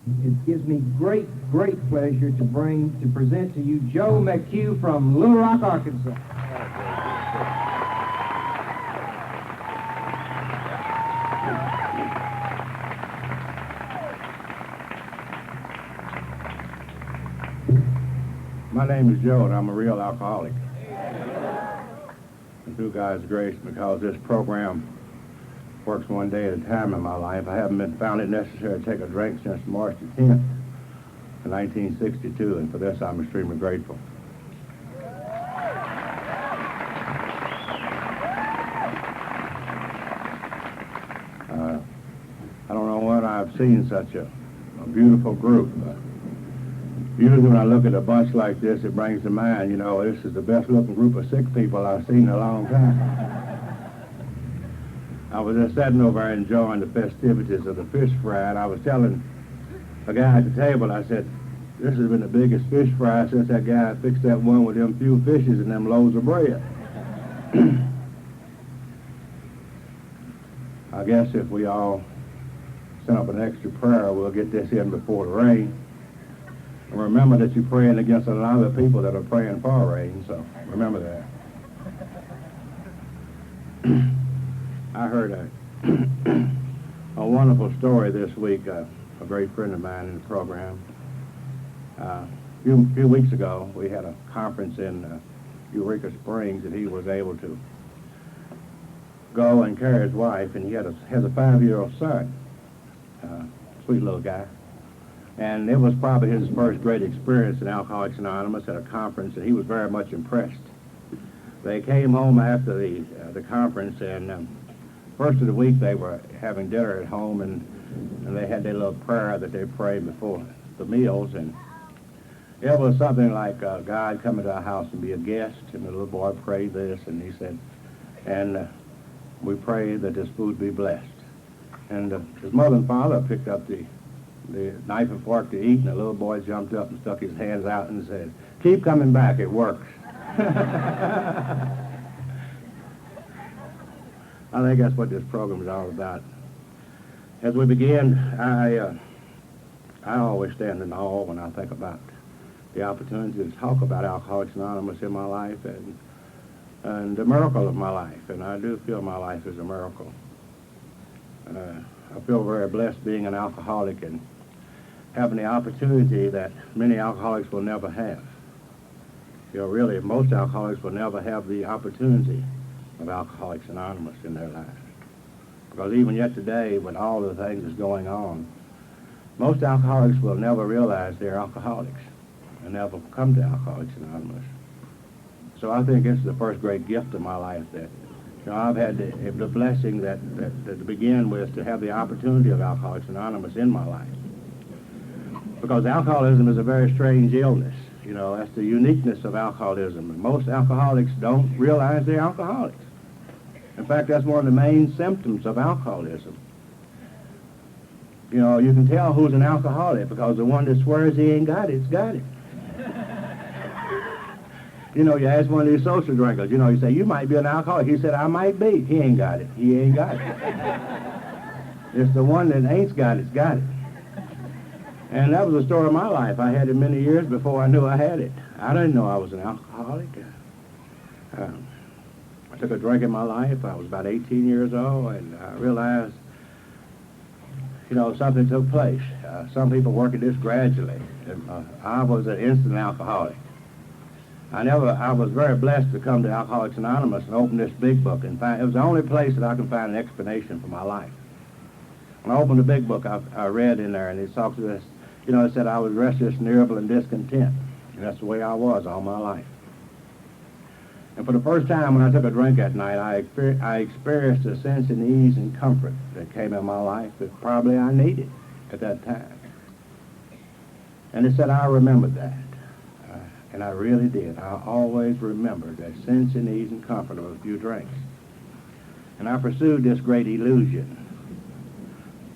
It gives me great pleasure to present to you Joe McQ from Little Rock, Arkansas. My name is Joe, and I'm a real alcoholic. And through God's grace, because this program works one day at a time in my life, I haven't found it necessary to take a drink since March the 10th of 1962, and for this I'm extremely grateful. I don't know when I've seen such a beautiful group. Usually when I look at a bunch like this, it brings to mind, you know, this is the best looking group of sick people I've seen in a long time. I was just sitting over there enjoying the festivities of the fish fry, and I was telling a guy at the table, I said, this has been the biggest fish fry since that guy fixed that one with them few fishes and them loaves of bread. I guess if we all send up an extra prayer, we'll get this in before the rain. And remember that you're praying against a lot of people that are praying for rain, so remember that. I heard a wonderful story this week. A great friend of mine in the program. A few weeks ago, we had a conference in Eureka Springs, and he was able to go and carry his wife, and he has a 5-year-old son, sweet little guy. And it was probably his first great experience in Alcoholics Anonymous at a conference, and he was very much impressed. They came home after the conference, and first of the week they were having dinner at home, and they had their little prayer that they prayed before the meals, and it was something like God come into our house and be a guest, and the little boy prayed this, and he said, and we pray that this food be blessed. And his mother and father picked up the knife and fork to eat, and the little boy jumped up and stuck his hands out and said, keep coming back, it works. I think that's what this program is all about. As we begin, I always stand in awe when I think about the opportunity to talk about Alcoholics Anonymous in my life and the miracle of my life, and I do feel my life is a miracle. I feel very blessed being an alcoholic and having the opportunity that many alcoholics will never have. You know, really, most alcoholics will never have the opportunity of Alcoholics Anonymous in their lives. Because even yet today, with all the things that's going on, most alcoholics will never realize they're alcoholics and never come to Alcoholics Anonymous. So I think it's the first great gift of my life that, you know, I've had the blessing that to begin with, to have the opportunity of Alcoholics Anonymous in my life. Because alcoholism is a very strange illness. You know, that's the uniqueness of alcoholism. Most alcoholics don't realize they're alcoholics. In fact, that's one of the main symptoms of alcoholism. You know, you can tell who's an alcoholic because the one that swears he ain't got it's got it. You know, you ask one of these social drinkers, you know, you say, you might be an alcoholic. He said, I might be. He ain't got it. He ain't got it. It's the one that ain't got it's got it. And that was the story of my life. I had it many years before I knew I had it. I didn't know I was an alcoholic. I took a drink in my life. I was about 18 years old, and I realized, you know, something took place. Some people work at this gradually. And, I was an instant alcoholic. I was very blessed to come to Alcoholics Anonymous and open this big book and find, it was the only place that I could find an explanation for my life. When I opened the big book, I read in there, and it talks about this, you know, it said I was restless and irritable and discontent. And that's the way I was all my life. And for the first time when I took a drink that night, I experienced a sense of ease and comfort that came in my life that probably I needed at that time. And it said I remembered that. And I really did. I always remembered that sense of ease and comfort of a few drinks. And I pursued this great illusion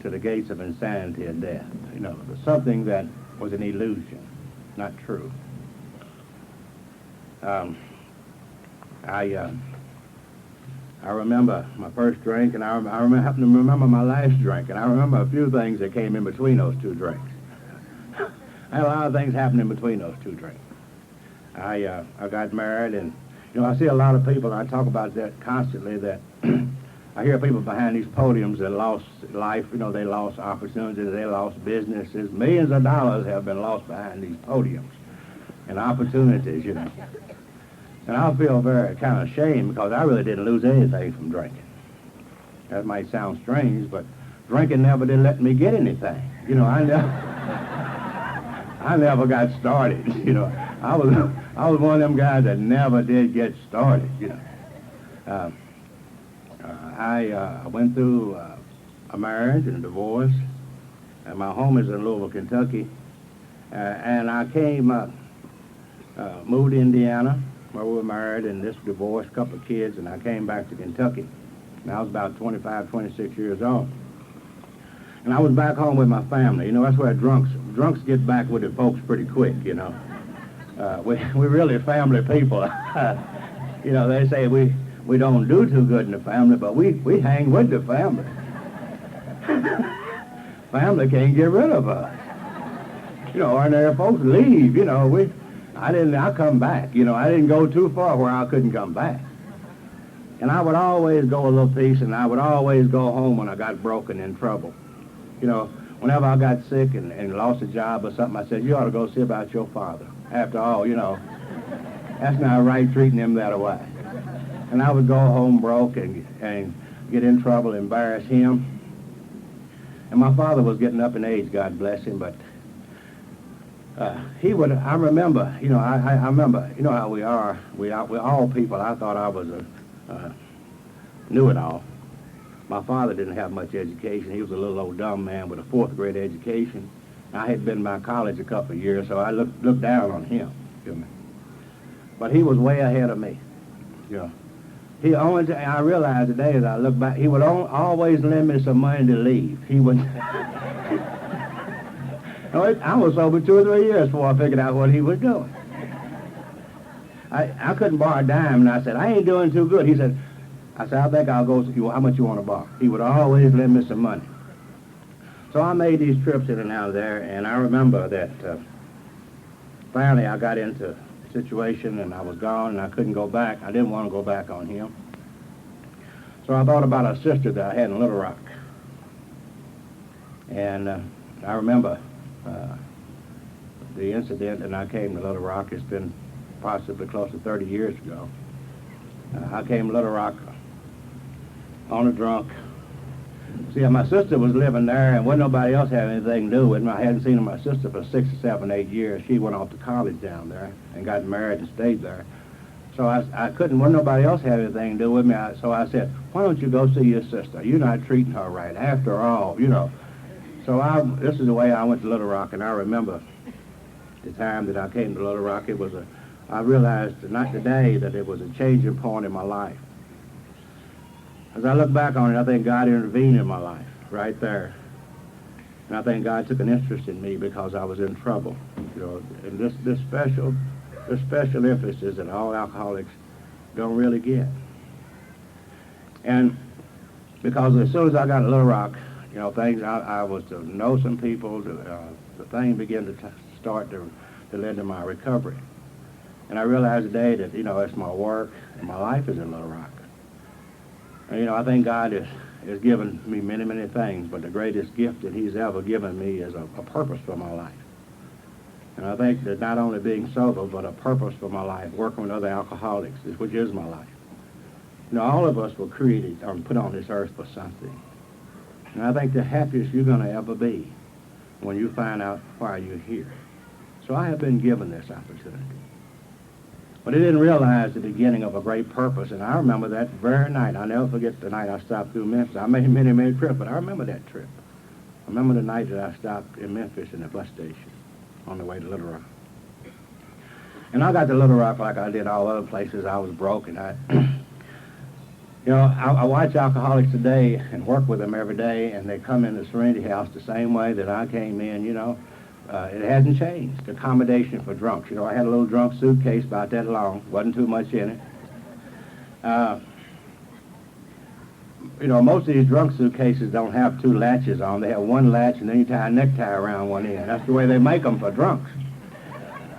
to the gates of insanity and death. You know, something that was an illusion, not true. I remember my first drink, and I happen to remember my last drink, and I remember a few things that came in between those two drinks. I had a lot of things happening between those two drinks. I got married, and I see a lot of people, and I talk about that constantly, that I hear people behind these podiums that lost life, they lost opportunities, they lost businesses. Millions of dollars have been lost behind these podiums and opportunities, And I feel very kind of ashamed because I really didn't lose anything from drinking. That might sound strange, but drinking never did let me get anything. I never got started, I was one of them guys that never did get started, I went through a marriage and a divorce, and my home is in Louisville, Kentucky, and I came, moved to Indiana, where we were married, and this divorce, couple of kids, and I came back to Kentucky. And I was about 25, 26 years old. And I was back home with my family. That's where drunks get back with the folks pretty quick, We're really family people. They say we don't do too good in the family, but we hang with the family. Family can't get rid of us. Ordinary folks leave, I come back, I didn't go too far where I couldn't come back. And I would always go a little piece, and I would always go home when I got broken in trouble. Whenever I got sick and lost a job or something, I said, you ought to go see about your father. After all, that's not right treating him that way. And I would go home broke and get in trouble, embarrass him. And my father was getting up in age, God bless him, but he would, I remember, I remember, how we are, we're all people. I thought I was knew it all. My father didn't have much education. He was a little old dumb man with a 4th grade education. I had been by college a couple of years, so I looked down on him. But he was way ahead of me. He always, I realized today as I look back, he would always lend me some money to leave. He would. I was sober 2 or 3 years before I figured out what he was doing. I couldn't borrow a dime, and I said, I ain't doing too good. He said, I think I'll go, how much you want to borrow? He would always lend me some money. So I made these trips in and out of there, and I remember that finally I got into a situation, and I was gone, and I couldn't go back. I didn't want to go back on him. So I thought about a sister that I had in Little Rock. And I remember the incident, and I came to Little Rock. It's been possibly close to 30 years ago. I came to Little Rock on a drunk. See, my sister was living there, and wasn't nobody else had anything to do with me. I hadn't seen my sister for 6 or 7, 8 years. She went off to college down there and got married and stayed there. So I couldn't, wasn't nobody else had anything to do with me. So I said, why don't you go see your sister? You're not treating her right, after all, So this is the way I went to Little Rock, and I remember the time that I came to Little Rock. I realized today that it was a changing point in my life. As I look back on it, I think God intervened in my life right there. And I think God took an interest in me because I was in trouble. And this special emphasis that all alcoholics don't really get. And because as soon as I got to Little Rock, things, I was to know some people, the thing began to start to lead to my recovery. And I realized today that, it's my work and my life is in Little Rock. And, I think God has given me many, many things, but the greatest gift that he's ever given me is a purpose for my life. And I think that not only being sober, but a purpose for my life, working with other alcoholics, which is my life. All of us were created or put on this earth for something. And I think the happiest you're going to ever be when you find out why you're here. So I have been given this opportunity. But I didn't realize the beginning of a great purpose, and I remember that very night. I'll never forget the night I stopped through Memphis. I made many, many trips, but I remember that trip. I remember the night that I stopped in Memphis in the bus station on the way to Little Rock. And I got to Little Rock like I did all other places. I was broke, and I watch alcoholics today and work with them every day, and they come in the Serenity House the same way that I came in, It hasn't changed. Accommodation for drunks. I had a little drunk suitcase about that long. Wasn't too much in it. you know, most of these drunk suitcases don't have two latches on. They have one latch, and then you tie a necktie around one end. That's the way they make them for drunks.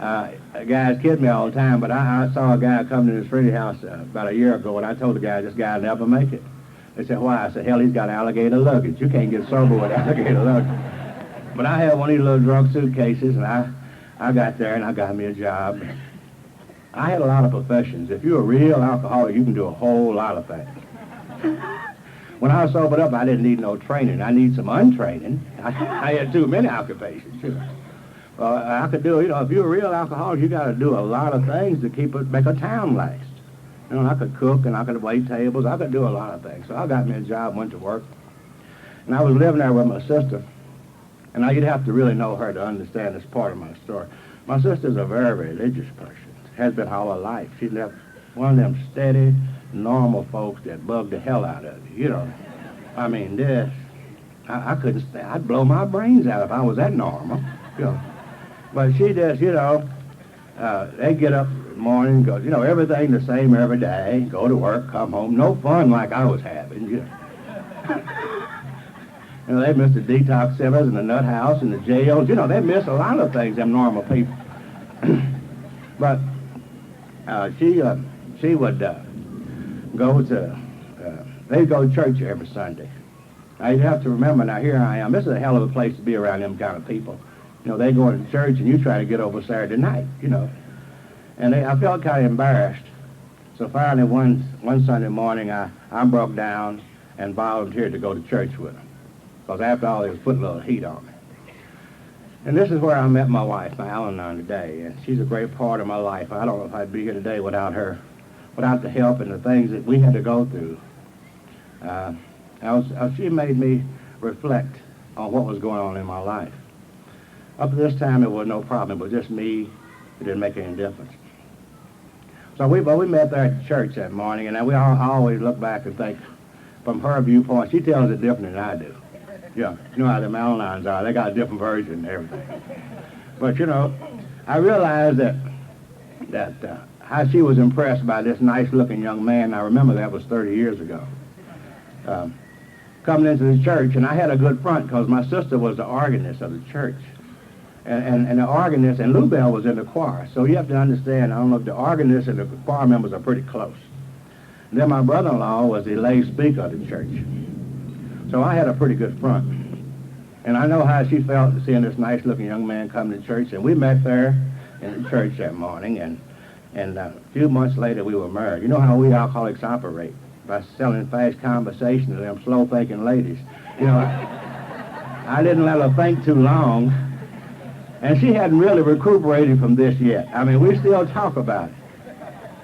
Guys kid me all the time, but I saw a guy come to this friend's house about a year ago, and I told the guy, this guy will never make it. They said, why? I said, hell, he's got alligator luggage. You can't get sober with alligator luggage. But I had one of these little drunk suitcases, and I got there, and I got me a job. I had a lot of professions. If you're a real alcoholic, you can do a whole lot of things. When I was sobered up, I didn't need no training. I need some untraining. I had too many occupations, you know. I could do, you know, if you're a real alcoholic, you got to do a lot of things to make a town last. You know, I could cook and I could wait tables. I could do a lot of things. So I got me a job, went to work. And I was living there with my sister. And now you'd have to really know her to understand this part of my story. My sister's a very religious person. Has been all her life. She's left one of them steady, normal folks that bug the hell out of you, you know. I mean, this, I couldn't stand. I'd blow my brains out if I was that normal, you know. But she just, you know, they get up in the morning, go, you know, everything the same every day, go to work, come home, no fun like I was having, you know. You know, they miss the detox centers and the nut house and the jails, you know, they miss a lot of things, them normal people. But she would go to, they'd go to church every Sunday. Now, you have to remember, now here I am, this is a hell of a place to be around them kind of people. You know, they go to church and you try to get over Saturday night, you know. And I felt kind of embarrassed. So finally one Sunday morning, I broke down and volunteered to go to church with them. Because after all, they was putting a little heat on me. And this is where I met my wife, my Al-Anon, today. And she's a great part of my life. I don't know if I'd be here today without her, without the help and the things that we had to go through. She made me reflect on what was going on in my life. Up to this time, it was no problem. It was just me. It didn't make any difference. So we met there at church that morning, and we always look back and think, from her viewpoint, she tells it different than I do. Yeah, you know how the Al-Anons are. They got a different version and everything. But, you know, I realized that how she was impressed by this nice-looking young man. I remember that was 30 years ago. Coming into the church, and I had a good front because my sister was the organist of the church. And the organist, and Lou Bell was in the choir. So you have to understand, I don't know if the organist and the choir members are pretty close. And then my brother-in-law was the lay speaker of the church. So I had a pretty good front. And I know how she felt seeing this nice-looking young man come to church. And we met there in the church that morning. And a few months later, we were married. You know how we alcoholics operate? By selling fast conversation to them slow-thinking ladies. You know, I didn't let her think too long. And she hadn't really recuperated from this yet. I mean, we still talk about it.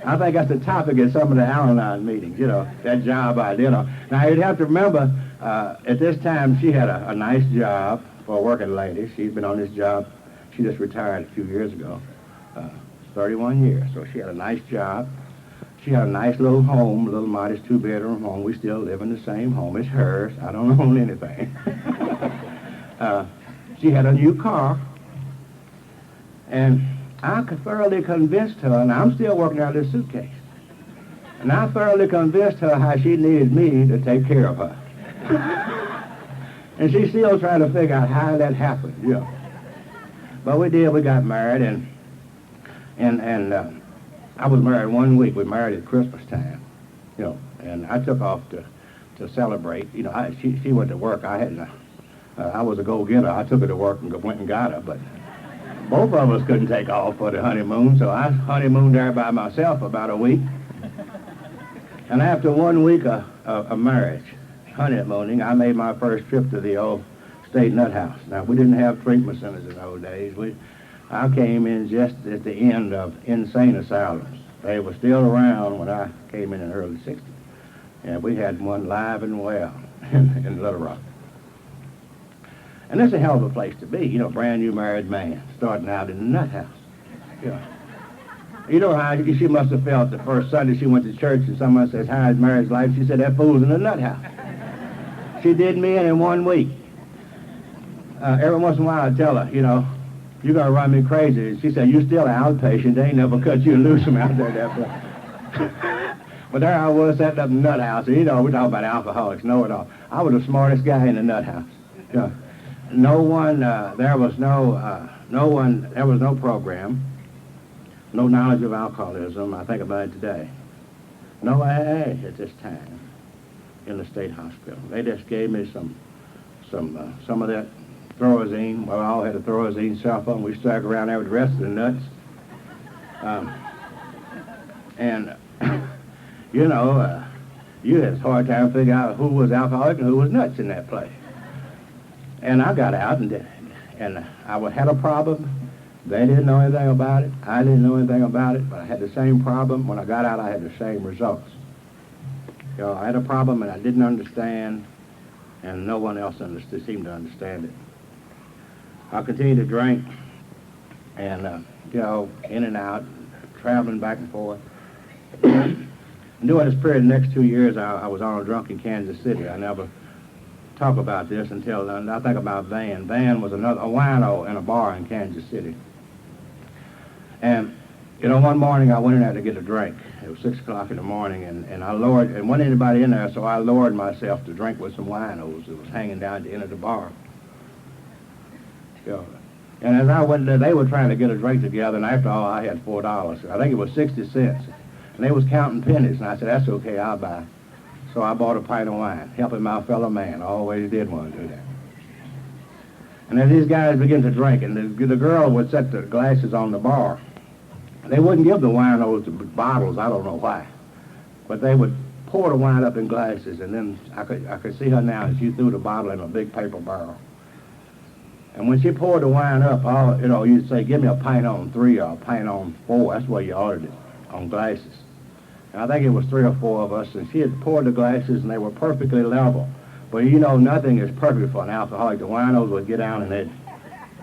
I think that's the topic at some of the Al-Anon meetings, you know, that job I did. Now, you'd have to remember, at this time, she had a nice job for a working lady. She's been on this job. She just retired a few years ago, 31 years. So she had a nice job. She had a nice little home, a little modest two-bedroom home. We still live in the same home. It's hers. I don't own anything. She had a new car. And I thoroughly convinced her, and I'm still working out this suitcase, and I thoroughly convinced her how she needed me to take care of her. And she's still trying to figure out how that happened, you know. But we did. We got married, and I was married 1 week. We married at Christmas time, you know, and I took off to celebrate. You know, she went to work. I was a go-getter. I took her to work and went and got her, but both of us couldn't take off for the honeymoon, so I honeymooned there by myself about a week. And after 1 week of marriage, honeymooning, I made my first trip to the old state nut house. Now, we didn't have treatment centers in those days. I came in just at the end of insane asylums. They were still around when I came in the early 60s. And we had one live and well in Little Rock. And that's a hell of a place to be, you know, brand new married man, starting out in the nut house. Yeah. You know how she must have felt the first Sunday she went to church and someone says, how's marriage life? She said, that fool's in the nut house. She did me in 1 week. Every once in a while I tell her, you know, you're going to run me crazy. She said, you still an outpatient. They ain't never cut you loose from out there that way. But there I was setting up in the nut house. And, you know, we talk about alcoholics, know it all. I was the smartest guy in the nut house. You know, there was no program, no knowledge of alcoholism. I think about it today. No AA at this time in the state hospital. They just gave me some of that Thorazine. Well, I all had a Thorazine cell phone. We stuck around there with the rest of the nuts. You know, you had a hard time figuring out who was alcoholic and who was nuts in that place. And I got out and I had a problem. They didn't know anything about it. I didn't know anything about it, but I had the same problem. When I got out, I had the same results. You know, I had a problem and I didn't understand, and no one else seemed to understand it. I continued to drink, and, you know, in and out, traveling back and forth. During this period, the next 2 years, I was on a drunk in Kansas City. I never talk about this until I think about Van. Van was a wino in a bar in Kansas City. And, you know, one morning I went in there to get a drink. It was 6 o'clock in the morning, and I lowered, and wasn't anybody in there, so I lowered myself to drink with some winos that was hanging down at the end of the bar. You know, and as I went there, they were trying to get a drink together, and after all, I had $4. I think it was 60 cents. And they was counting pennies, and I said, that's okay, I'll buy. So I bought a pint of wine, helping my fellow man. I always did want to do that. And as these guys began to drink, and the girl would set the glasses on the bar, they wouldn't give the winos to bottles, I don't know why. But they would pour the wine up in glasses, and then I could see her now as she threw the bottle in a big paper barrel. And when she poured the wine up, you know, you'd say, give me a pint on 3 or a pint on 4. That's why you ordered it, on glasses. And I think it was 3 or 4 of us, and she had poured the glasses, and they were perfectly level. But you know, nothing is perfect for an alcoholic. The winos would get down and they'd,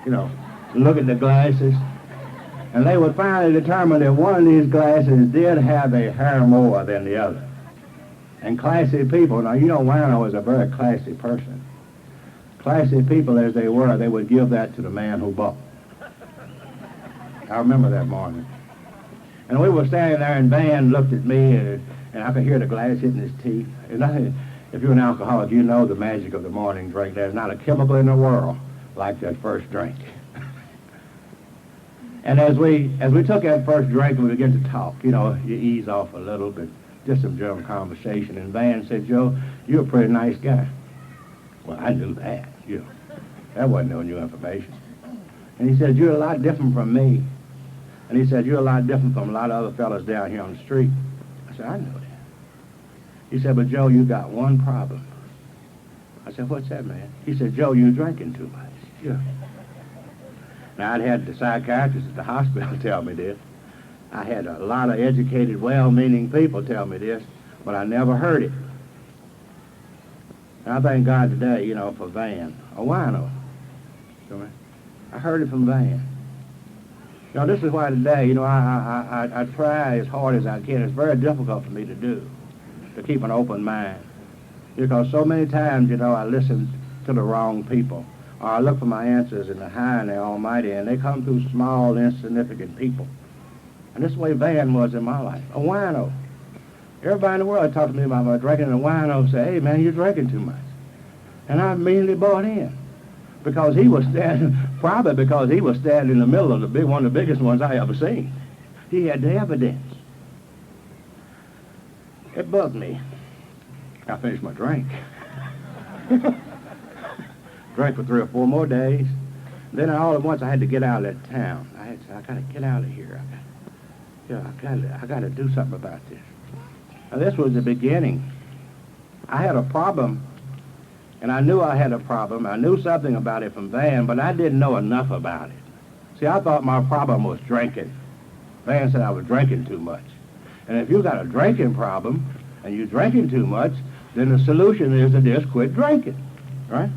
you know, look at the glasses, and they would finally determine that one of these glasses did have a hair more than the other. And classy people, now you know Wino is a very classy person. Classy people as they were, they would give that to the man who bought. I remember that morning. And we were standing there, and Van looked at me, and I could hear the glass hitting his teeth. And if you're an alcoholic, you know the magic of the morning drink. There's not a chemical in the world like that first drink. And as we took that first drink, we began to talk. You know, you ease off a little bit, just some general conversation. And Van said, Joe, you're a pretty nice guy. Well, I knew that. You know, that wasn't no new information. And he said, you're a lot different from me. And he said, you're a lot different from a lot of other fellas down here on the street. I said, I know that. He said, but Joe, you got one problem. I said, what's that, man? He said, Joe, you're drinking too much. Yeah. Now, I'd had the psychiatrist at the hospital tell me this. I had a lot of educated, well-meaning people tell me this, but I never heard it. And I thank God today, you know, for Van, a wino. I heard it from Van. You know, this is why today, you know, I try as hard as I can. It's very difficult for me to do, to keep an open mind. Because so many times, you know, I listen to the wrong people. Or I look for my answers in the high and the almighty, and they come through small, insignificant people. And this is the way Van was in my life, a wino. Everybody in the world talked to me about my drinking, and a wino say, hey, man, you're drinking too much. And I immediately bought in. Because he was standing, probably because he was standing in the middle of one of the biggest ones I ever seen. He had the evidence. It bugged me. I finished my drink. Drank for 3 or 4 more days. Then all at once I had to get out of that town. I got to get out of here. I got to do something about this. Now this was the beginning. I had a problem, and I knew I had a problem. I knew something about it from Van, but I didn't know enough about it. See, I thought my problem was drinking. Van said I was drinking too much. And if you got a drinking problem, and you're drinking too much, then the solution is to just quit drinking, right?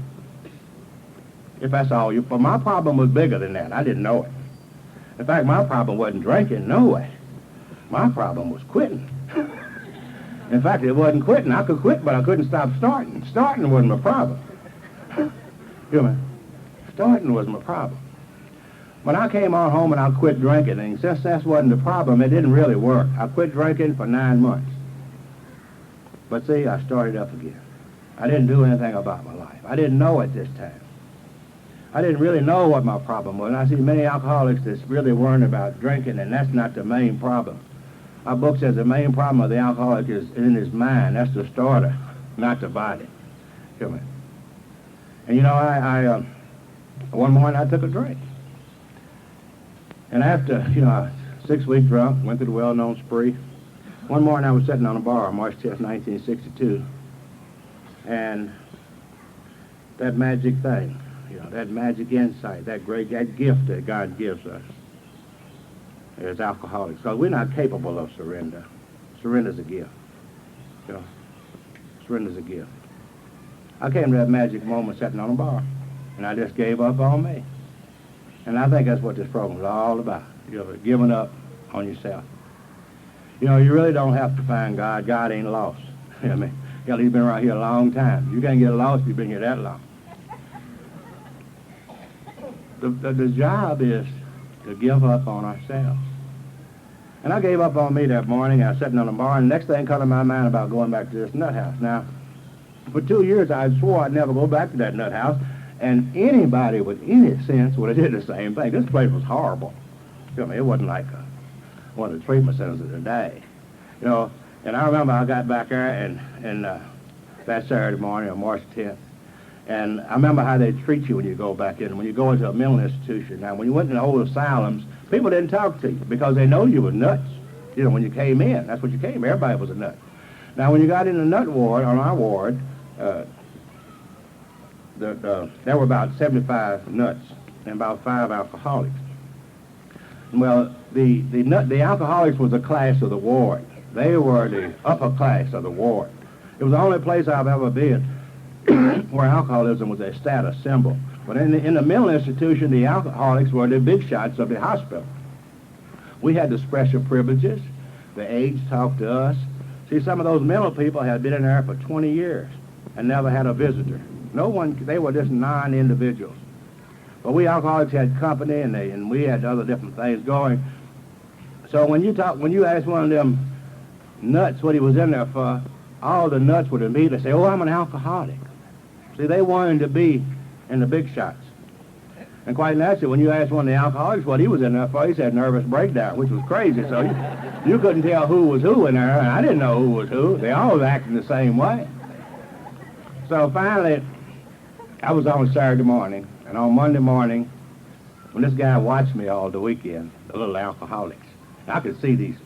If that's all you... But my problem was bigger than that. I didn't know it. In fact, my problem wasn't drinking, no way. My problem was quitting. In fact, it wasn't quitting. I could quit, but I couldn't stop starting. Starting wasn't my problem. You know, starting was my problem. When I came on home and I quit drinking, and since that wasn't the problem, it didn't really work. I quit drinking for 9 months. But see, I started up again. I didn't do anything about my life. I didn't know at this time. I didn't really know what my problem was. And I see many alcoholics that's really worrying about drinking, and that's not the main problem. Our book says the main problem of the alcoholic is in his mind. That's the starter, not the body. Come on. And you know, I one morning I took a drink. And after, you know, a 6-week drunk, went to the well-known spree. One morning I was sitting on a bar on March 10th, 1962. And that magic thing, you know, that magic insight, that gift that God gives us as alcoholics. Because we're not capable of surrender. Surrender's a gift. You know, surrender's a gift. I came to that magic moment sitting on a bar, and I just gave up on me. And I think that's what this program is all about, you know, giving up on yourself. You know, you really don't have to find God. God ain't lost. You know what I mean? Hell, he's been around here a long time. You can't get lost if you've been here that long. The job is to give up on ourselves. And I gave up on me that morning. I was sitting on the bar, and the next thing come to my mind about going back to this nut house. Now, for 2 years, I swore I'd never go back to that nut house, and anybody with any sense would have did the same thing. This place was horrible. You know, I mean, it wasn't like one of the treatment centers of the day. You know, and I remember I got back there and that Saturday morning on March 10th, and I remember how they treat you when you go back in, when you go into a mental institution. Now, when you went in the old asylums, people didn't talk to you because they know you were nuts. You know, when you came in, that's what you came. Everybody was a nut. Now, when you got in the nut ward, on our ward, there were about 75 nuts and about 5 alcoholics. Well, the alcoholics was a class of the ward. They were the upper class of the ward. It was the only place I've ever been where alcoholism was a status symbol. But in the mental institution, the alcoholics were the big shots of the hospital. We had the special privileges. The aides talked to us. See, some of those mental people had been in there for 20 years and never had a visitor. No one, they were just non-individuals. But we alcoholics had company, and we had other different things going. So when you asked one of them nuts what he was in there for, all the nuts would immediately say, "Oh, I'm an alcoholic." See, they wanted to be in the big shots. And quite naturally, when you asked one of the alcoholics what he was in there for, he said nervous breakdown, which was crazy. So you couldn't tell who was who in there, and I didn't know who was who. They all was acting the same way. So finally, I was on Saturday morning, and on Monday morning, when this guy watched me all the weekend, the little alcoholics, I could see these,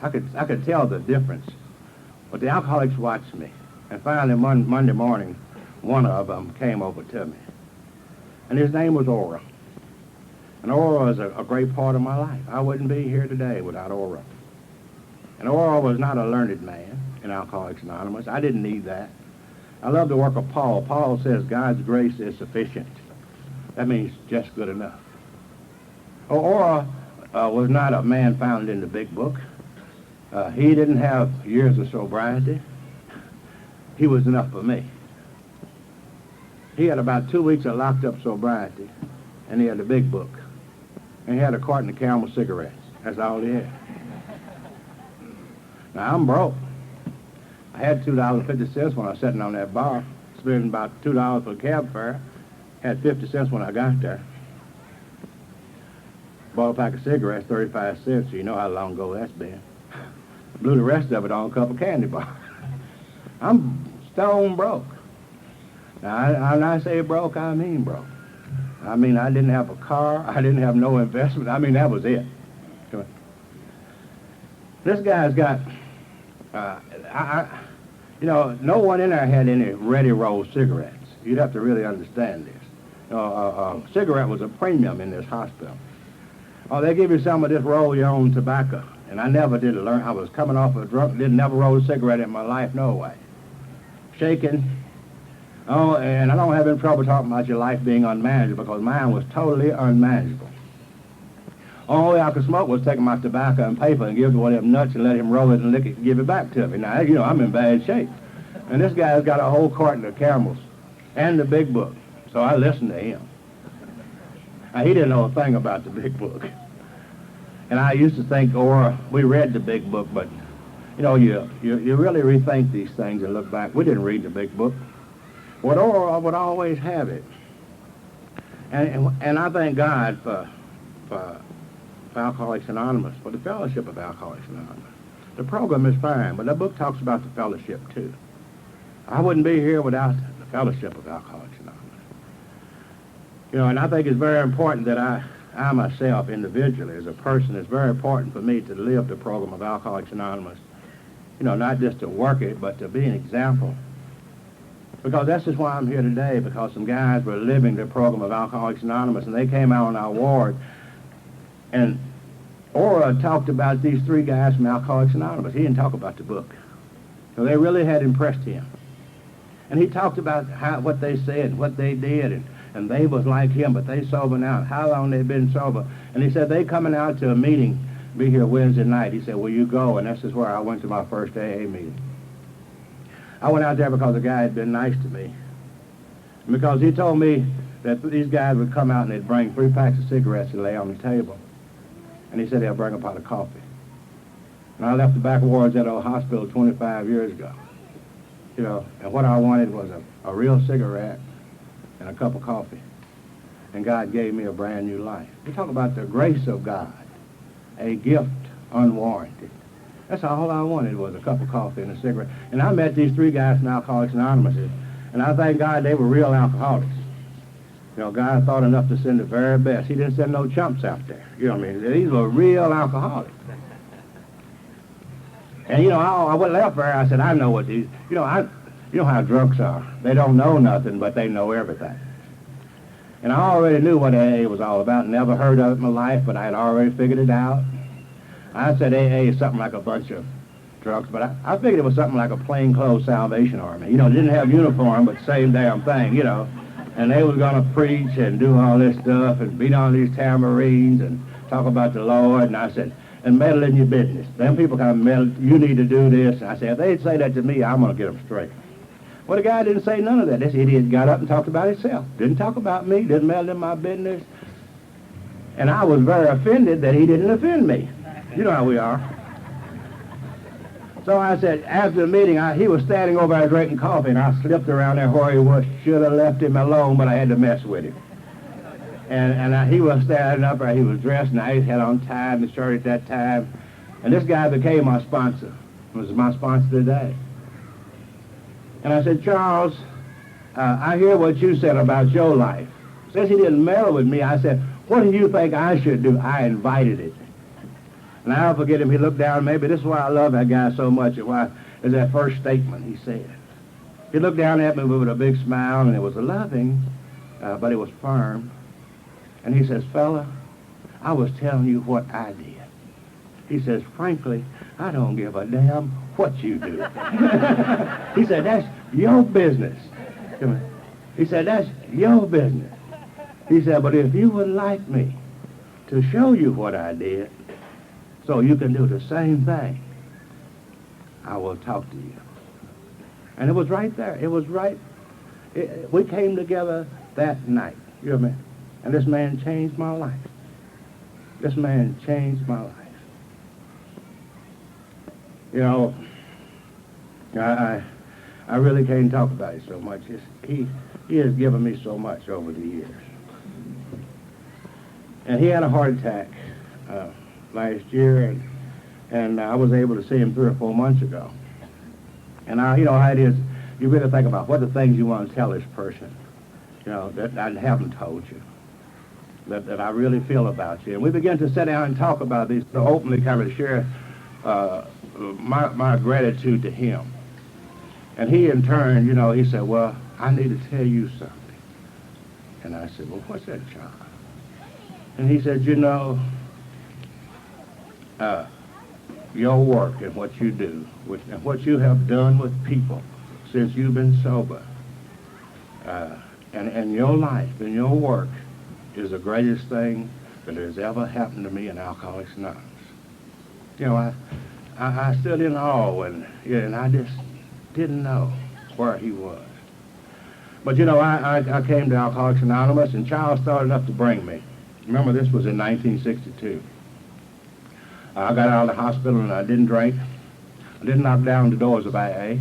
I could tell the difference. But the alcoholics watched me, and finally Monday morning, one of them came over to me, and his name was Ora. And Ora was a great part of my life. I wouldn't be here today without Ora. And Ora was not a learned man in Alcoholics Anonymous. I didn't need that. I love the work of Paul. Paul says God's grace is sufficient. That means just good enough. Ora was not a man found in the big book. He didn't have years of sobriety. He was enough for me. He had about 2 weeks of locked up sobriety, and he had the big book. And he had a carton of Camel cigarettes. That's all he had. Now, I'm broke. I had $2.50 when I was sitting on that bar, spending about $2 for cab fare. Had 50 cents when I got there. Bought a pack of cigarettes, 35 cents, so you know how long ago that's been. Blew the rest of it on a couple of candy bars. I'm stone broke. Now, when I say broke, I mean broke. I mean, I didn't have a car. I didn't have no investment. I mean, that was it. This guy's got, you know, no one in there had any ready-rolled cigarettes. You'd have to really understand this. Cigarette was a premium in this hospital. Oh, they give you some of this roll-your-own tobacco. And I never did learn. I was coming off a drunk, didn't never roll a cigarette in my life, no way. Shaking. Oh, and I don't have any trouble talking about your life being unmanageable because mine was totally unmanageable. Only way I could smoke was take my tobacco and paper and give it to one of them nuts and let him roll it and lick it and give it back to me. Now, you know, I'm in bad shape. And this guy's got a whole carton of Camels and the big book. So I listened to him. Now, he didn't know a thing about the big book. And I used to think, or we read the big book, but you know, you really rethink these things and look back. We didn't read the big book. But Oral would always have it. And I thank God for Alcoholics Anonymous, for the fellowship of Alcoholics Anonymous. The program is fine, but the book talks about the fellowship too. I wouldn't be here without the fellowship of Alcoholics Anonymous. You know, and I think it's very important that I myself, individually, as a person, it's very important for me to live the program of Alcoholics Anonymous. You know, not just to work it, but to be an example. Because that's just why I'm here today, because some guys were living the program of Alcoholics Anonymous, and they came out on our ward, and Ora talked about these three guys from Alcoholics Anonymous. He didn't talk about the book. So they really had impressed him. And he talked about what they said, what they did, and they was like him, but they sober now, how long they've been sober. And he said, they coming out to a meeting, be here Wednesday night. He said, will you go? And this is where I went to my first AA meeting. I went out there because the guy had been nice to me. And because he told me that these guys would come out and they'd bring 3 packs of cigarettes and lay on the table. And he said they'll bring a pot of coffee. And I left the back wards at a hospital 25 years ago. You know, and what I wanted was a real cigarette and a cup of coffee. And God gave me a brand new life. We talk about the grace of God, a gift unwarranted. That's all I wanted was a cup of coffee and a cigarette. And I met these three guys from Alcoholics Anonymous, and I thank God they were real alcoholics. You know, God thought enough to send the very best. He didn't send no chumps out there. You know what I mean? These were real alcoholics. And, you know, I went left there, I said, I know what these, you know how drunks are. They don't know nothing, but they know everything. And I already knew what AA was all about. Never heard of it in my life, but I had already figured it out. I said AA is something like a bunch of drunks, but I figured it was something like a plainclothes Salvation Army. You know, it didn't have uniform, but same damn thing, you know. And they was going to preach and do all this stuff and beat on these tambourines and talk about the Lord. And I said, and meddle in your business. Them people kind of meddle, you need to do this. And I said, if they'd say that to me, I'm going to get them straight. Well, the guy didn't say none of that. This idiot got up and talked about himself. Didn't talk about me, didn't meddle in my business. And I was very offended that he didn't offend me. You know how we are. So I said, after the meeting, he was standing over there drinking coffee, and I slipped around there where he was. Should have left him alone, but I had to mess with him. And he was standing up there. He was dressed nice, had on tie and the shirt at that time. And this guy became my sponsor. Was my sponsor today. And I said, Charles, I hear what you said about your life. Since he didn't meddle with me, I said, what do you think I should do? I invited it. And I'll forget him. He looked down. Maybe this is why I love that guy so much. Why is that first statement he said. He looked down at me with a big smile, and it was loving, but it was firm. And he says, fella, I was telling you what I did. He says, frankly, I don't give a damn what you do. He said, that's your business. He said, that's your business. He said, but if you would like me to show you what I did, so you can do the same thing, I will talk to you. And it was right there. It was right. We came together that night. You know what I mean? And this man changed my life. This man changed my life. You know, I really can't talk about it so much. He has given me so much over the years. And he had a heart attack last year, and I was able to see him 3 or 4 months ago. And you know how it is, you really think about what the things you want to tell this person, you know, that I haven't told you, that I really feel about you. And we began to sit down and talk about these, to openly kind of share my gratitude to him. And he, in turn, you know, he said, well, I need to tell you something. And I said, well, what's that, John? And he said, you know, your work and what you do, and what you have done with people since you've been sober, and your life and your work is the greatest thing that has ever happened to me in Alcoholics Anonymous. You know, I stood in awe, and I just didn't know where he was. But, you know, I came to Alcoholics Anonymous, and Charles started up to bring me. Remember, this was in 1962. I got out of the hospital, and I didn't drink. I didn't knock down the doors of AA.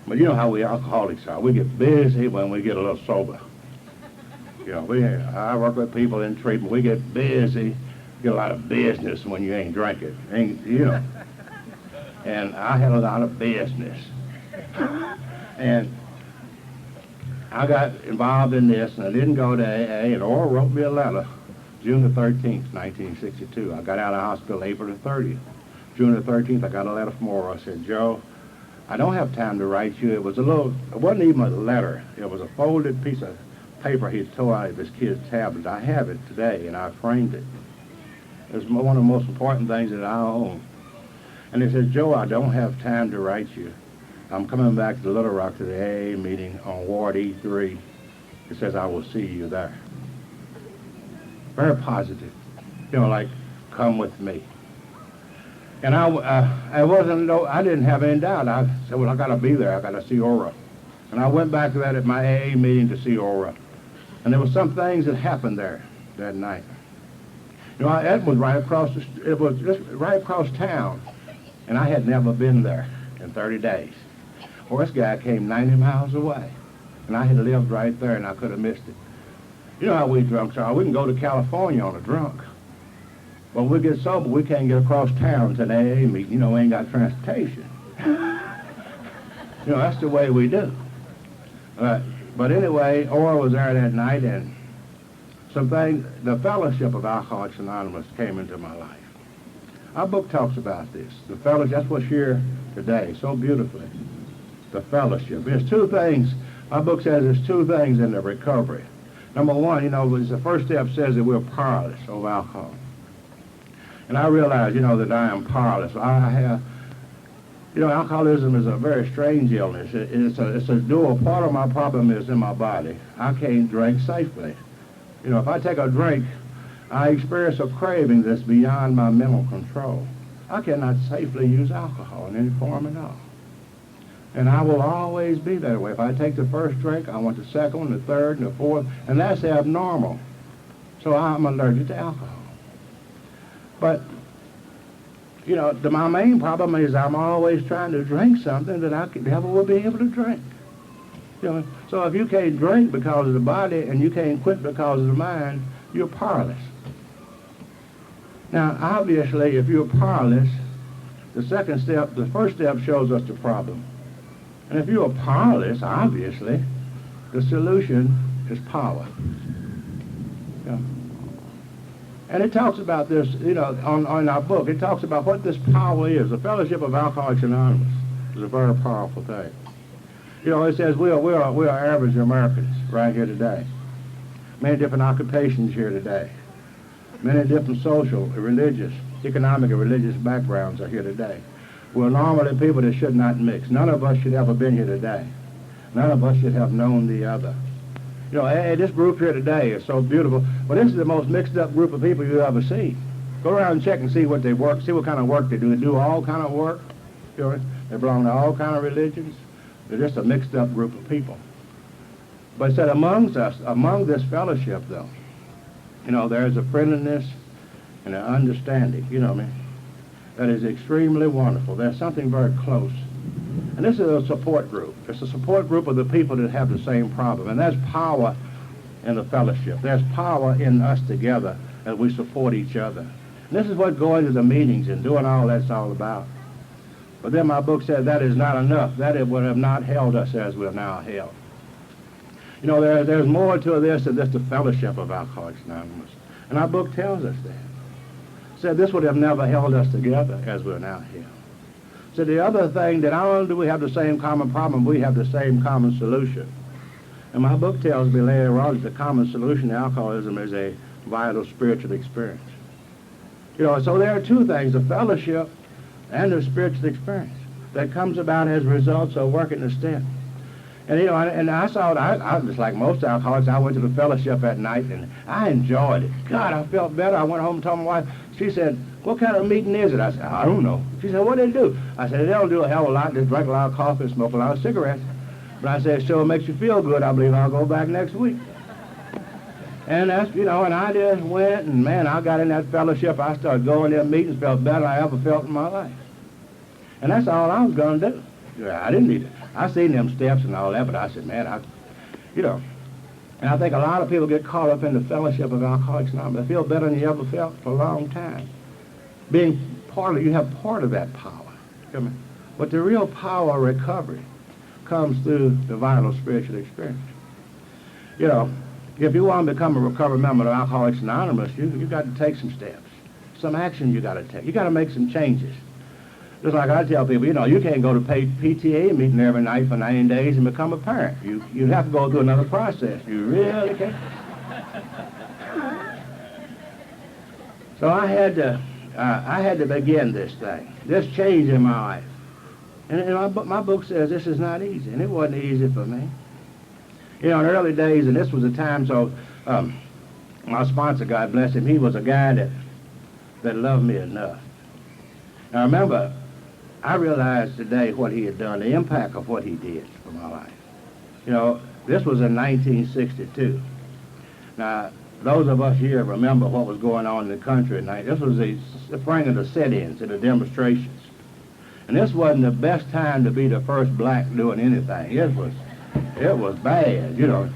But you know how we alcoholics are. We get busy when we get a little sober. You know, I work with people in treatment. We get busy, get a lot of business when you ain't drinking. You know. And I had a lot of business. And I got involved in this, and I didn't go to AA, and Oral wrote me a letter, June the 13th, 1962. I got out of the hospital April the 30th. June the 13th, I got a letter from Oral. I said, Joe, I don't have time to write you. It wasn't even a letter. It was a folded piece of paper he tore out of his kid's tablet. I have it today, and I framed it. It's one of the most important things that I own. And he said, Joe, I don't have time to write you. I'm coming back to Little Rock to the AA meeting on Ward E3. It says, I will see you there. Very positive. You know, like, come with me. And I didn't have any doubt. I said, well, I got to be there. I got to see Aura. And I went back to that at my AA meeting to see Aura. And there were some things that happened there that night. You know, it was right across it was just right across town. And I had never been there in 30 days. Well, this guy came 90 miles away. And I had lived right there, and I could have missed it. You know how we drunks are. We can go to California on a drunk. But when we get sober, we can't get across town to an AA meeting. You know, we ain't got transportation. You know, that's the way we do. But anyway, Oral was there that night, and the fellowship of Alcoholics Anonymous came into my life. Our book talks about this. The fellowship, that's what's here today, so beautifully. The fellowship. There's two things. Our book says there's two things in the recovery. Number one, you know, the first step says that we're powerless over alcohol. And I realize, you know, that I am powerless. You know, alcoholism is a very strange illness. It's a dual. Part of my problem is in my body. I can't drink safely. You know, if I take a drink, I experience a craving that's beyond my mental control. I cannot safely use alcohol in any form at all. And I will always be that way. If I take the first drink, I want the second one, the third, and the fourth, and that's abnormal. So I'm allergic to alcohol. But, you know, my main problem is I'm always trying to drink something that I never will be able to drink. You know, so if you can't drink because of the body and you can't quit because of the mind, you're powerless. Now, obviously, if you're powerless, the first step shows us the problem. And if you're powerless, obviously, the solution is power. Yeah. And it talks about this, you know, on our book. It talks about what this power is. The Fellowship of Alcoholics Anonymous is a very powerful thing. You know, it says we are average Americans right here today. Many different occupations here today. Many different social, religious, economic, and religious backgrounds are here today. We're normally people that should not mix. None of us should have ever been here today. None of us should have known the other. You know, hey, this group here today is so beautiful, but this is the most mixed up group of people you ever see. Go around and check and see what they work, see what kind of work they do. They do all kind of work. You know, they belong to all kind of religions. They're just a mixed up group of people. But it said among this fellowship, though, you know, there's a friendliness and an understanding, you know what I mean, that is extremely wonderful. There's something very close. And this is a support group. It's a support group of the people that have the same problem. And there's power in the fellowship. There's power in us together as we support each other. And this is what going to the meetings and doing all that's all about. But then my book said that is not enough. That it would have not held us as we're now held. You know, there's more to this than just the fellowship of Alcoholics Anonymous. And our book tells us that. It said this would have never held us together as we're now held. So the other thing, that not only do we have the same common problem, we have the same common solution. And my book tells me later on that the common solution to alcoholism is a vital spiritual experience. You know, so there are two things, the fellowship and the spiritual experience that comes about as results of working the step. And, you know, and I saw it, I just like most alcoholics, I went to the fellowship at night, and I enjoyed it. God, I felt better. I went home and told my wife. She said, what kind of meeting is it? I said, I don't know. She said, what do they do? I said, they don't do a hell of a lot. Just drink a lot of coffee and smoke a lot of cigarettes. But I said, so it makes you feel good. I believe I'll go back next week. And that's, you know, and I just went, and man, I got in that fellowship. I started going to their meetings, felt better than I ever felt in my life. And that's all I was going to do. Yeah, I didn't need it. I seen them steps and all that, but I said, man, you know. And I think a lot of people get caught up in the fellowship of Alcoholics Anonymous. They feel better than you ever felt for a long time. Being part of, you have part of that power. But the real power of recovery comes through the vital spiritual experience. You know, if you want to become a recovered member of Alcoholics Anonymous, you got to take some steps, some action you got to take. You got to make some changes. Just like I tell people, you know, you can't go to PTA meeting every night for 90 days and become a parent. You have to go through another process. You really can't. So I had to begin this thing, this change in my life. And my book says this is not easy, and it wasn't easy for me. You know, in the early days, and this was a time, so my sponsor, God bless him, he was a guy that loved me enough. Now remember, I realized today what he had done, the impact of what he did for my life. You know, this was in 1962. Now, those of us here remember what was going on in the country at night. This was the spring of the sit-ins and the demonstrations. And this wasn't the best time to be the first black doing anything. It was bad, you know.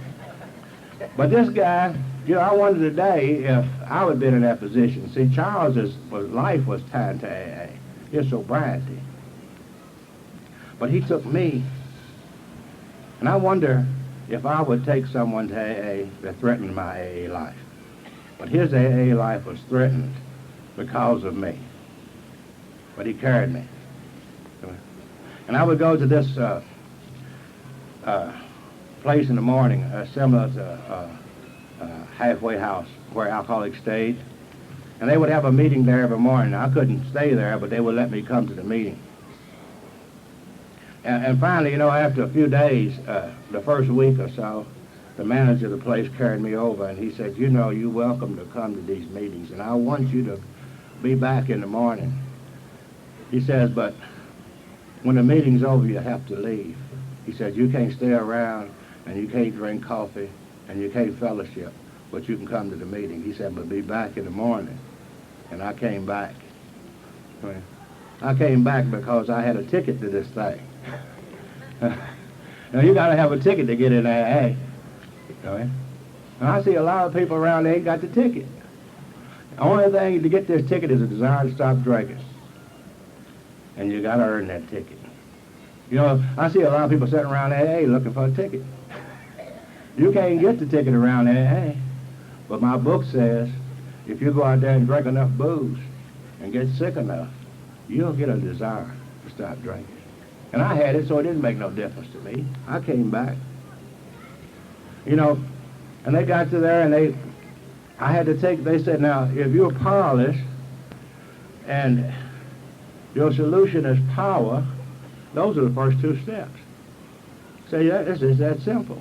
But this guy, you know, I wonder today if I would have been in that position. See, Charles's life was tied to AA, his sobriety. But he took me, and I wonder if I would take someone to AA that threatened my AA life. But his AA life was threatened because of me. But he carried me. And I would go to this place in the morning, similar to halfway house where alcoholics stayed. And they would have a meeting there every morning. I couldn't stay there, but they would let me come to the meeting. And finally, you know, after a few days, the first week or so, the manager of the place carried me over, and he said, you know, you're welcome to come to these meetings, and I want you to be back in the morning. He says, but when the meeting's over, you have to leave. He said, you can't stay around, and you can't drink coffee, and you can't fellowship, but you can come to the meeting. He said, but be back in the morning. And I came back. I came back because I had a ticket to this thing. Now, you got to have a ticket to get in AA. And I see a lot of people around there ain't got the ticket. The only thing to get this ticket is a desire to stop drinking. And you got to earn that ticket. You know, I see a lot of people sitting around AA looking for a ticket. You can't get the ticket around AA. But my book says, if you go out there and drink enough booze and get sick enough, you'll get a desire to stop drinking. And I had it, so it didn't make no difference to me. I came back. You know, and they got to there, and they said, now, if you're powerless and your solution is power, those are the first two steps. Say, yeah, it's that simple.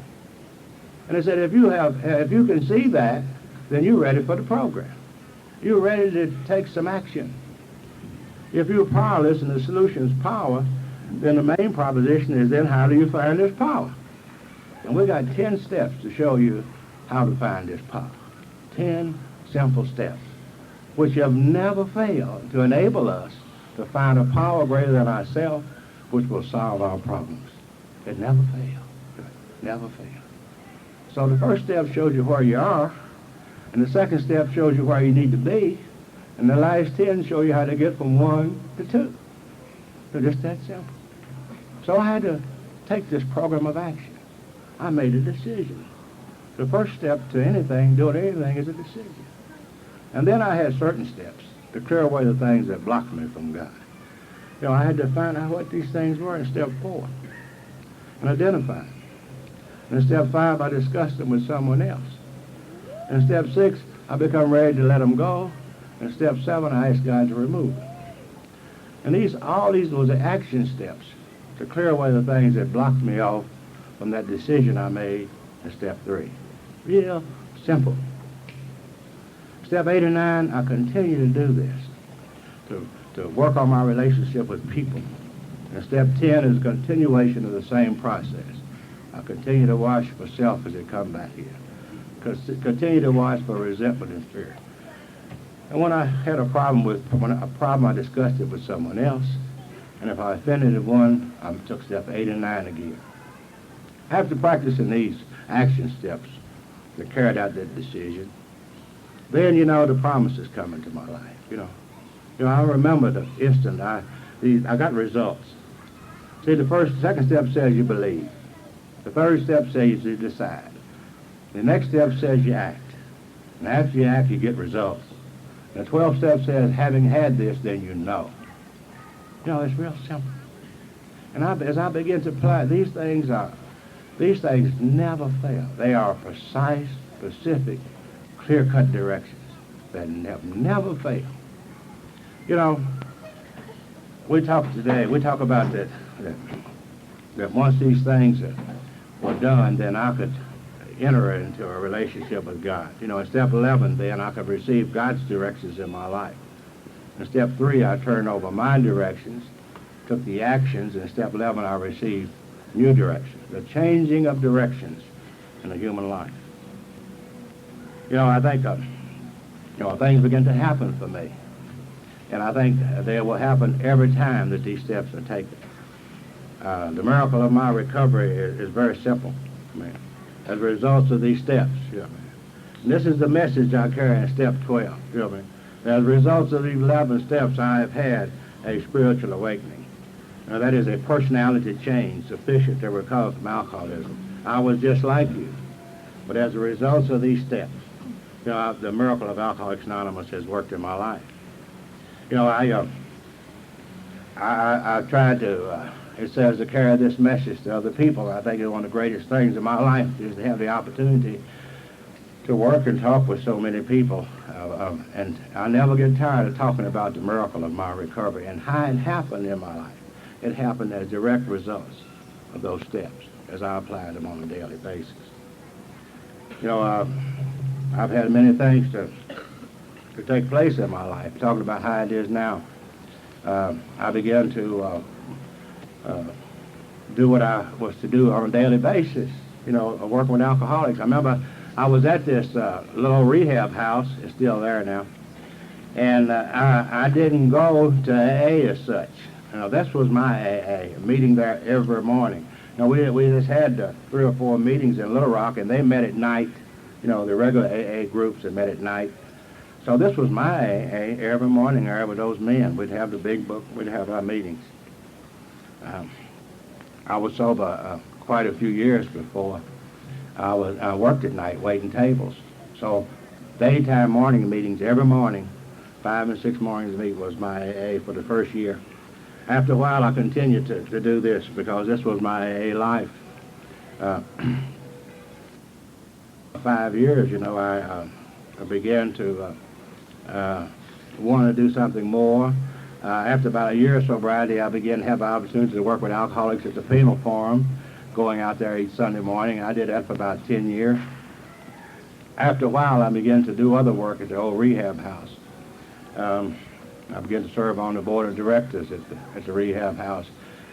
And they said, if you can see that, then you're ready for the program. You're ready to take some action. If you're powerless and the solution is power, then the main proposition is then how do you find this power? And we got 10 steps to show you how to find this power. 10 simple steps, which have never failed to enable us to find a power greater than ourselves, which will solve our problems. It never failed. Never failed. So the first step shows you where you are, and the second step shows you where you need to be, and the last 10 show you how to get from 1 to 2. So just that simple. So I had to take this program of action. I made a decision. The first step to anything, doing anything, is a decision. And then I had certain steps to clear away the things that blocked me from God. You know, I had to find out what these things were in step 4 and identify them. And in step 5, I discussed them with someone else. In step 6, I become ready to let them go. In step 7, I asked God to remove them. And all these was the action steps to clear away the things that blocked me off from that decision I made in step 3. Real simple. Step 8 and 9, I continue to do this, to work on my relationship with people. And step 10 is a continuation of the same process. I continue to watch for self as it comes back here. Continue to watch for resentment and fear. And when I had a problem, I discussed it with someone else, And if I offended at one, I took step 8 and 9 again. After practicing these action steps that carried out that decision, then, the promises come into my life, I remember the instant I got results. See, the second step says you believe. The third step says you decide. The next step says you act. And after you act, you get results. And the 12th step says, having had this, then you know. It's real simple. And as I begin to apply, these things never fail. They are precise, specific, clear-cut directions that never fail. We talk about that once these things were done, then I could enter into a relationship with God. In step 11, then I could receive God's directions in my life. In step 3, I turned over my directions, took the actions. In step 11, I received new directions, the changing of directions in the human life. I think, things begin to happen for me. And I think they will happen every time that these steps are taken. The miracle of my recovery is very simple, as a result of these steps, And this is the message I carry in step 12, As a result of these 11 steps, I have had a spiritual awakening. Now, that is a personality change sufficient to recover from alcoholism. I was just like you. But as a result of these steps, the miracle of Alcoholics Anonymous has worked in my life. I tried to, it says, to carry this message to other people. I think it's one of the greatest things in my life is to have the opportunity to work and talk with so many people. And I never get tired of talking about the miracle of my recovery and how it happened in my life. It happened as direct results of those steps as I applied them on a daily basis. I've had many things to take place in my life. Talking about how it is now, I began to do what I was to do on a daily basis, working with alcoholics. I remember I was at this little rehab house. It's still there now. And I didn't go to AA as such. This was my AA, meeting there every morning. We just had 3 or 4 meetings in Little Rock, and they met at night. The regular AA groups that met at night. So this was my AA every morning there with those men. We'd have the big book. We'd have our meetings. I was sober quite a few years before I worked at night waiting tables. So daytime morning meetings every morning, 5 and 6 mornings a week was my AA for the first year. After a while, I continued to do this because this was my AA life. 5 years, I began to want to do something more. After about a year of sobriety, I began to have the opportunity to work with alcoholics at the penal forum, going out there each Sunday morning. I did that for about 10 years. After a while, I began to do other work at the old rehab house. I began to serve on the board of directors at the rehab house.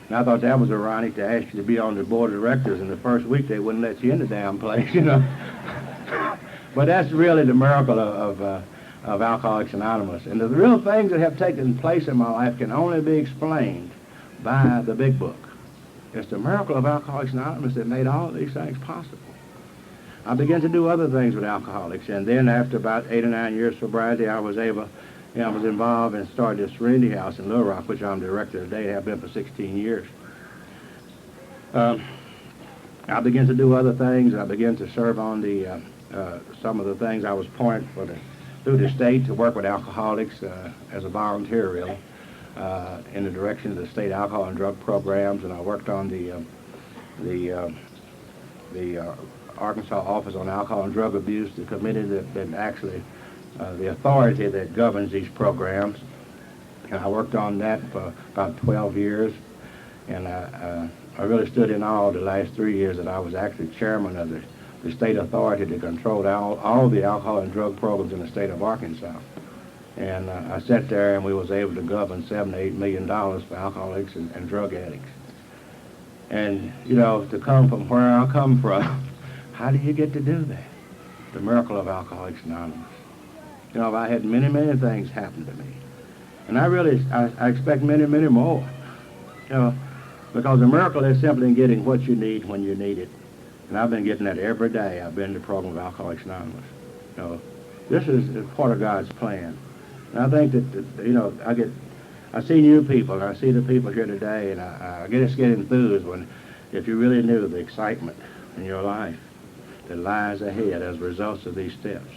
And I thought that was ironic to ask you to be on the board of directors, and the first week they wouldn't let you in the damn place, But that's really the miracle of Alcoholics Anonymous. And the real things that have taken place in my life can only be explained by the big book. It's the miracle of Alcoholics Anonymous that made all of these things possible. I began to do other things with alcoholics, and then after about 8 or 9 years sobriety, I was involved and started this Serenity House in Little Rock, which I'm director today, have been for 16 years. I began to do other things. I began to serve on the some of the things I was appointed through the state to work with alcoholics as a volunteer, really, in the direction of the state alcohol and drug programs, and I worked on the Arkansas Office on Alcohol and Drug Abuse, the committee that actually the authority that governs these programs. And I worked on that for about 12 years, and I really stood in awe the last 3 years that I was actually chairman of the state authority to control all the alcohol and drug programs in the state of Arkansas. And I sat there and we was able to govern $7 to $8 million for alcoholics and drug addicts. And, to come from where I come from, how do you get to do that? The miracle of Alcoholics Anonymous. I had many, many things happen to me. And I expect many, many more. You know, because the miracle is simply in getting what you need when you need it. And I've been getting that every day. I've been in the program of Alcoholics Anonymous. You know, this is part of God's plan. And I think that, you know, I see new people, and I see the people here today, and I just get enthused when, if you really knew the excitement in your life that lies ahead as a result of these steps.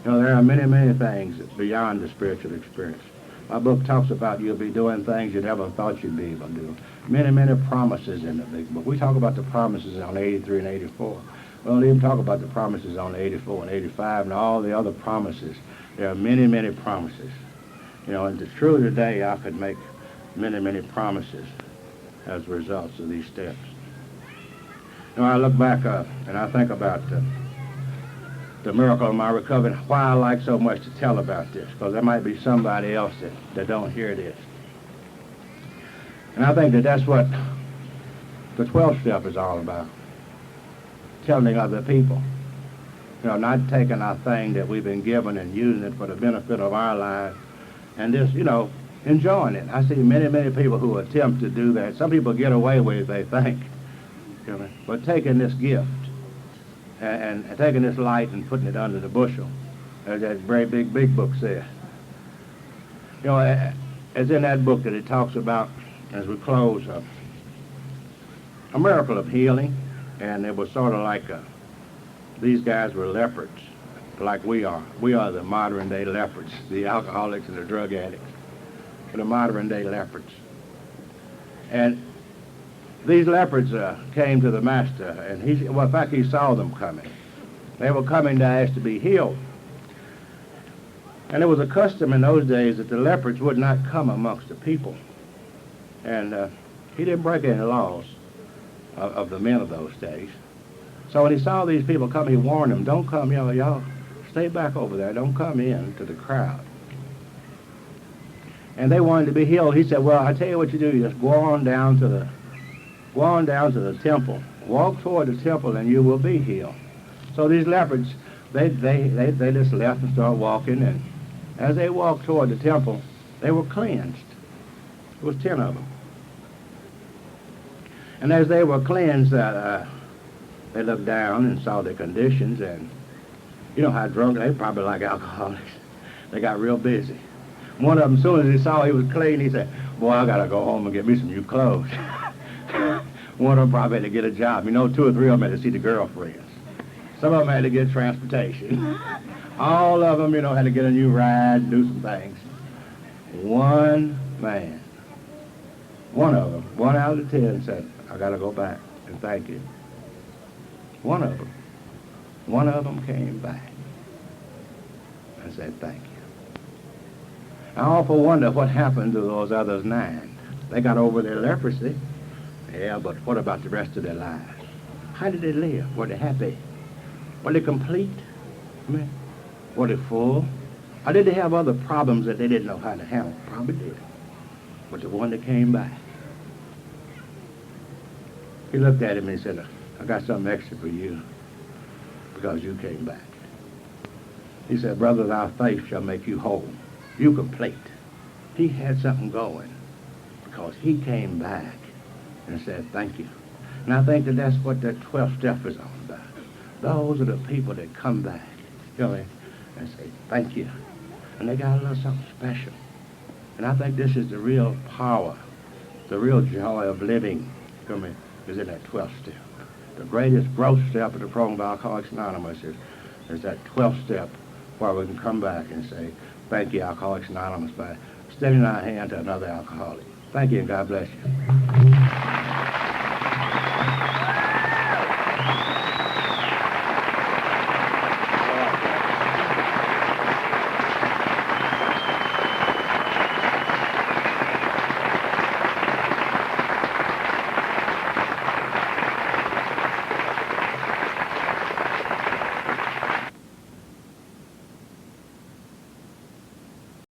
You know, there are many, many things beyond the spiritual experience. My book talks about you'll be doing things you never thought you'd be able to do. Many, many promises in the big book. We talk about the promises on 83 and 84. We don't even talk about the promises on 84 and 85 and all the other promises. There are many, many promises. You know, and it's true today I could make many, many promises as a result of these steps. You know, I look back and I think about the miracle of my recovery, and why I like so much to tell about this, because there might be somebody else that don't hear this. And I think that that's what the 12th step is all about, telling other people. You know, not taking our thing that we've been given and using it for the benefit of our lives and just, you know, enjoying it. I see many, many people who attempt to do that. Some people get away with it, they think. You know, but taking this gift and taking this light and putting it under the bushel, as that very big book says. You know, as in that book that it talks about, as we close, a miracle of healing, and it was sort of like these guys were leopards, like we are. We are the modern-day leopards, the alcoholics and the drug addicts, the modern-day leopards. And these leopards came to the master, and well, in fact, he saw them coming. They were coming to ask to be healed. And it was a custom in those days that the leopards would not come amongst the people. And he didn't break any laws of the men of those days. So when he saw these people come, he warned them, don't come, y'all stay back over there. Don't come in to the crowd. And they wanted to be healed. He said, well, I tell you what you do. You just go on down to the temple. Walk toward the temple and you will be healed. So these leopards, they just left and started walking, and as they walked toward the temple, they were cleansed. There was 10 of them. And as they were cleansed, they looked down and saw their conditions, and you know how drunk, they probably like alcoholics. They got real busy. One of them, as soon as he saw he was clean, he said, boy, I got to go home and get me some new clothes. One of them probably had to get a job. You know, 2 or 3 of them had to see the girlfriends. Some of them had to get transportation. All of them, you know, had to get a new ride, do some things. One man, one of them, 1 out of 10 said, I got to go back and thank you. One of them came back and said, thank you. I often wonder what happened to those others 9. They got over their leprosy. Yeah, but what about the rest of their lives? How did they live? Were they happy? Were they complete? I mean, were they full? Or did they have other problems that they didn't know how to handle? Probably did. But the one that came back, he looked at him and he said, I got something extra for you because you came back. He said, brother, our faith shall make you whole. You complete. He had something going because he came back and said, thank you. And I think that that's what that 12th step is all about. Those are the people that come back, you know, and say, thank you. And they got a little something special. And I think this is the real power, the real joy of living, you know, is in that 12th step. The greatest growth step of the program of Alcoholics Anonymous is that 12th step where we can come back and say, thank you, Alcoholics Anonymous, by extending our hand to another alcoholic. Thank you, and God bless you.